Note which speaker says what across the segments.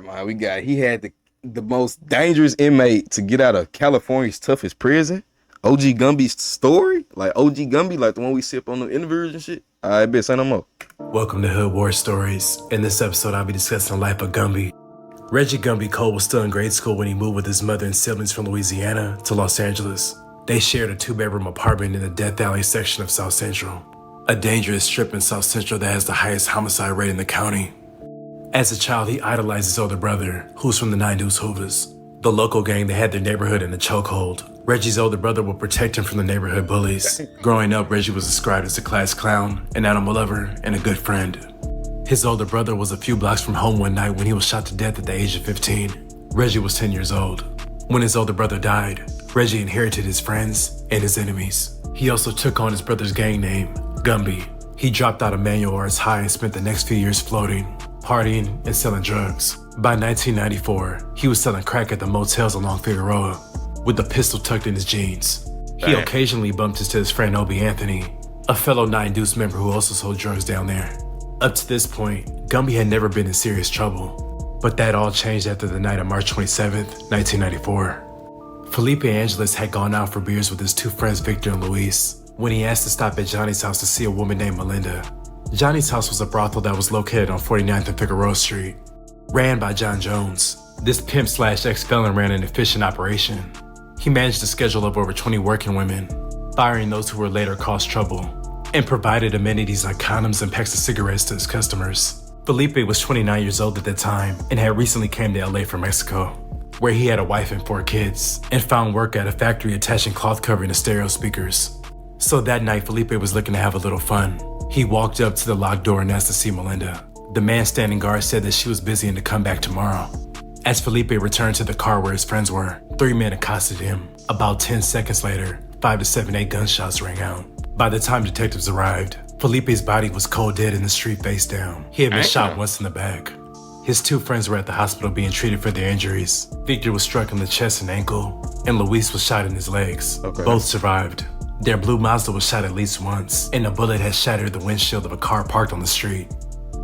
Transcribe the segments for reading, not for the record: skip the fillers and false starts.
Speaker 1: right, man. He had the most dangerous inmate to get out of California's toughest prison. OG Gumby's story, like OG Gumby, like the one we sip on the interviews and shit. I bet say no more.
Speaker 2: Welcome to Hood War Stories. In this episode, I'll be discussing the life of Gumby. Reggie Gumby Cole was still in grade school when he moved with his mother and siblings from Louisiana to Los Angeles. They shared a 2-bedroom apartment in the Death Alley section of South Central, a dangerous strip in South Central that has the highest homicide rate in the county. As a child, he idolized his older brother, who's from the 9 Deuce Hoovers, the local gang that had their neighborhood in a chokehold. Reggie's older brother would protect him from the neighborhood bullies. Growing up, Reggie was described as a class clown, an animal lover, and a good friend. His older brother was a few blocks from home one night when he was shot to death at the age of 15. Reggie was 10 years old. When his older brother died, Reggie inherited his friends and his enemies. He also took on his brother's gang name, Gumby. He dropped out of manual arts high and spent the next few years floating, partying, and selling drugs. By 1994, he was selling crack at the motels along Figueroa, with a pistol tucked in his jeans. He occasionally bumped into his friend Obie Anthony, a fellow 9 Deuce member who also sold drugs down there. Up to this point, Gumby had never been in serious trouble, but that all changed after the night of March 27, 1994. Felipe Angeles had gone out for beers with his 2 friends Victor and Luis when he asked to stop at Johnny's house to see a woman named Melinda. Johnny's house was a brothel that was located on 49th and Figueroa Street, ran by John Jones. This pimp/ex-felon ran an efficient operation. He managed a schedule of over 20 working women, firing those who were later caused trouble, and provided amenities like condoms and packs of cigarettes to his customers. Felipe was 29 years old at the time and had recently came to LA from Mexico, where he had a wife and 4 kids, and found work at a factory attaching cloth covering to stereo speakers. So that night, Felipe was looking to have a little fun. He walked up to the locked door and asked to see Melinda. The man standing guard said that she was busy and to come back tomorrow. As Felipe returned to the car where his friends were, 3 men accosted him. About 10 seconds later, 5 to 7 8 gunshots rang out. By the time detectives arrived, Felipe's body was cold dead in the street face down. He had been shot once in the back. His 2 friends were at the hospital being treated for their injuries. Victor was struck in the chest and ankle, and Luis was shot in his legs. Both survived. Their blue Mazda was shot at least once, and a bullet had shattered the windshield of a car parked on the street.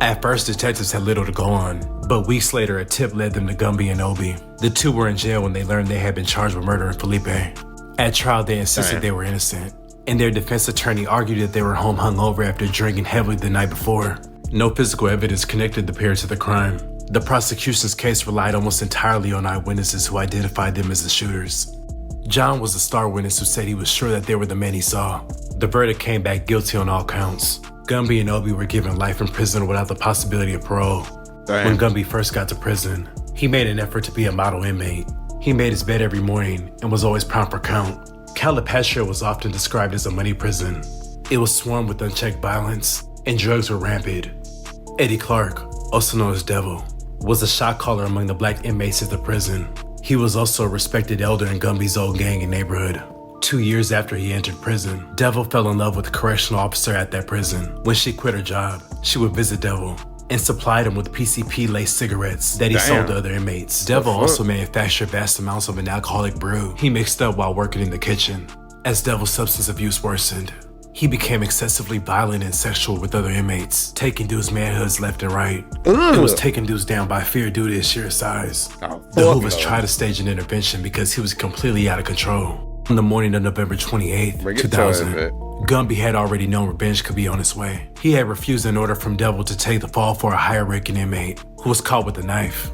Speaker 2: At first, detectives had little to go on, but weeks later, a tip led them to Gumby and Obie. The 2 were in jail when they learned they had been charged with murdering Felipe. At trial, they insisted they were innocent, and their defense attorney argued that they were home hungover after drinking heavily the night before. No physical evidence connected the pair to the crime. The prosecution's case relied almost entirely on eyewitnesses who identified them as the shooters. John was a star witness who said he was sure that they were the men he saw. The verdict came back guilty on all counts. Gumby and Obie were given life in prison without the possibility of parole. When Gumby first got to prison, he made an effort to be a model inmate. He made his bed every morning and was always prompt for count. Calipatria was often described as a money prison. It was swarmed with unchecked violence, and drugs were rampant. Eddie Clark, also known as Devil, was a shot caller among the black inmates at the prison. He was also a respected elder in Gumby's old gang and neighborhood. 2 years after he entered prison, Devil fell in love with a correctional officer at that prison. When she quit her job, she would visit Devil and supplied him with PCP-laced cigarettes that he sold to other inmates. Devil also manufactured vast amounts of an alcoholic brew he mixed up while working in the kitchen. As Devil's substance abuse worsened, he became excessively violent and sexual with other inmates, taking dudes' manhoods left and right. It was taking dudes down by fear due to his sheer size. The Hoovers tried to stage an intervention because he was completely out of control. On the morning of November 28, 2000, Gumby had already known revenge could be on its way. He had refused an order from Devil to take the fall for a higher-ranking inmate who was caught with a knife.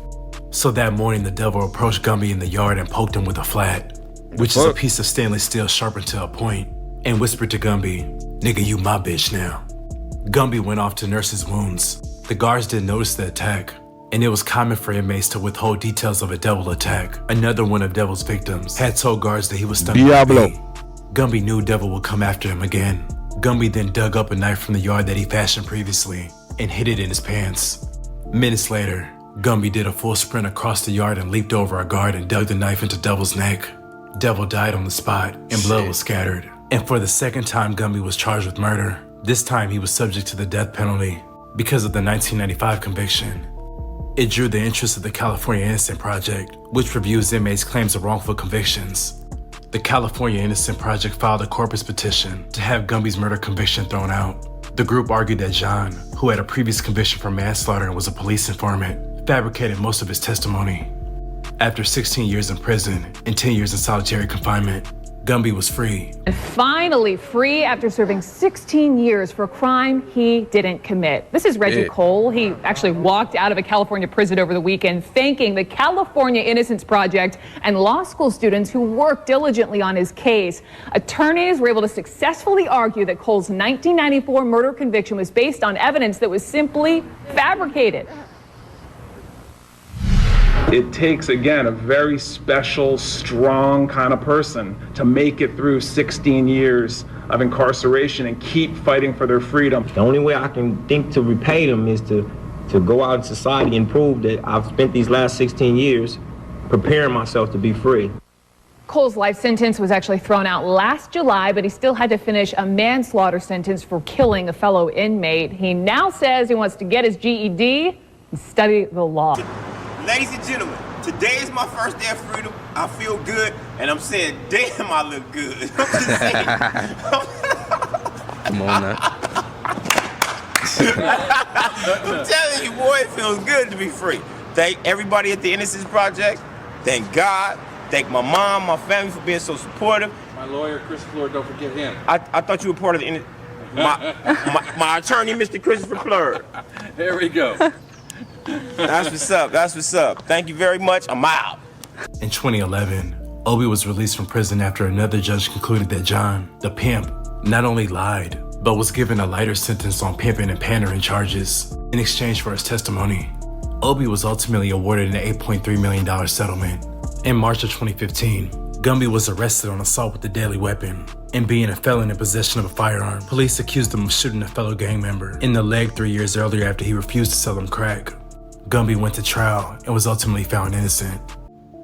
Speaker 2: So that morning, the Devil approached Gumby in the yard and poked him with a flat, which is a piece of stainless steel sharpened to a point, and whispered to Gumby, "Nigga, you my bitch now." Gumby went off to nurse his wounds. The guards didn't notice the attack, and it was common for inmates to withhold details of a Devil attack. Another one of Devil's victims had told guards that he was stunned by a bee. Gumby knew Devil would come after him again. Gumby then dug up a knife from the yard that he fashioned previously and hid it in his pants. Minutes later, Gumby did a full sprint across the yard and leaped over a guard and dug the knife into Devil's neck. Devil died on the spot and blood was scattered. And for the second time, Gumby was charged with murder. This time, he was subject to the death penalty because of the 1995 conviction. It drew the interest of the California Innocent Project, which reviews inmates' claims of wrongful convictions. The California Innocent Project filed a corpus petition to have Gumby's murder conviction thrown out. The group argued that John, who had a previous conviction for manslaughter and was a police informant, fabricated most of his testimony. After 16 years in prison and 10 years in solitary confinement, Gumby was free.
Speaker 3: And finally free after serving 16 years for a crime he didn't commit. This is Reggie Cole. He actually walked out of a California prison over the weekend, thanking the California Innocence Project and law school students who worked diligently on his case. Attorneys were able to successfully argue that Cole's 1994 murder conviction was based on evidence that was simply fabricated.
Speaker 4: It takes, again, a very special, strong kind of person to make it through 16 years of incarceration and keep fighting for their freedom.
Speaker 5: The only way I can think to repay them is to go out in society and prove that I've spent these last 16 years preparing myself to be free.
Speaker 3: Cole's life sentence was actually thrown out last July, but he still had to finish a manslaughter sentence for killing a fellow inmate. He now says he wants to get his GED and study the law.
Speaker 6: Ladies and gentlemen, today is my first day of freedom. I feel good, and I'm saying, damn, I look good. I'm just saying.
Speaker 1: Come on now.
Speaker 6: I'm telling you, boy, it feels good to be free. Thank everybody at the Innocence Project. Thank God. Thank my mom, my family for being so supportive.
Speaker 7: My lawyer, Chris Fleur, don't forget him.
Speaker 6: I thought you were part of the my attorney, Mr. Christopher Fleur.
Speaker 7: There we go.
Speaker 6: That's what's up. That's what's up. Thank you very much. I'm out.
Speaker 2: In 2011, Obi was released from prison after another judge concluded that John, the pimp, not only lied, but was given a lighter sentence on pimping and pandering charges in exchange for his testimony. Obi was ultimately awarded an $8.3 million settlement. In March of 2015, Gumby was arrested on assault with a deadly weapon and being a felon in possession of a firearm. Police accused him of shooting a fellow gang member in the leg 3 years earlier after he refused to sell them crack. Gumby went to trial and was ultimately found innocent.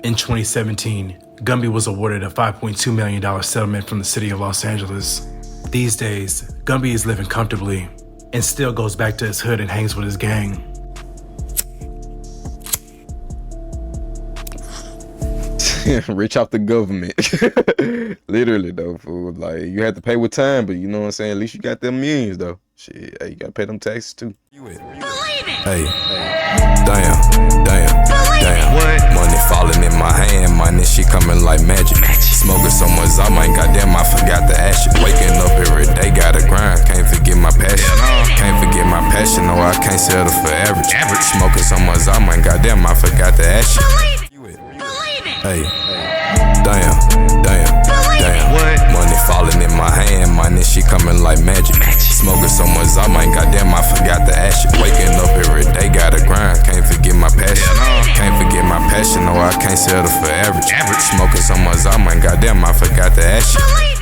Speaker 2: In 2017, Gumby was awarded a $5.2 million settlement from the city of Los Angeles. These days, Gumby is living comfortably and still goes back to his hood and hangs with his gang.
Speaker 1: Rich off the government. Literally though, fool. Like, you had to pay with time, but you know what I'm saying? At least you got them millions though. Shit, hey, you gotta pay them taxes too.
Speaker 8: Hey, damn. What? Money falling in my hand, money she coming like magic. Smoking so much, I might goddamn I forgot to ask you. Waking up every day, gotta grind, can't forget my passion. Can't forget my passion, no I can't settle for average. Smoking so much, I might goddamn I forgot to ask you. Hey, damn. What? Money falling in my hand, money she coming like magic. Smoking so much, I might goddamn I forgot to ask you. Waking up every day, gotta grind, can't forget my passion. Can't forget my passion, no I can't settle for average. Smoking so much, I might goddamn I forgot to ask you.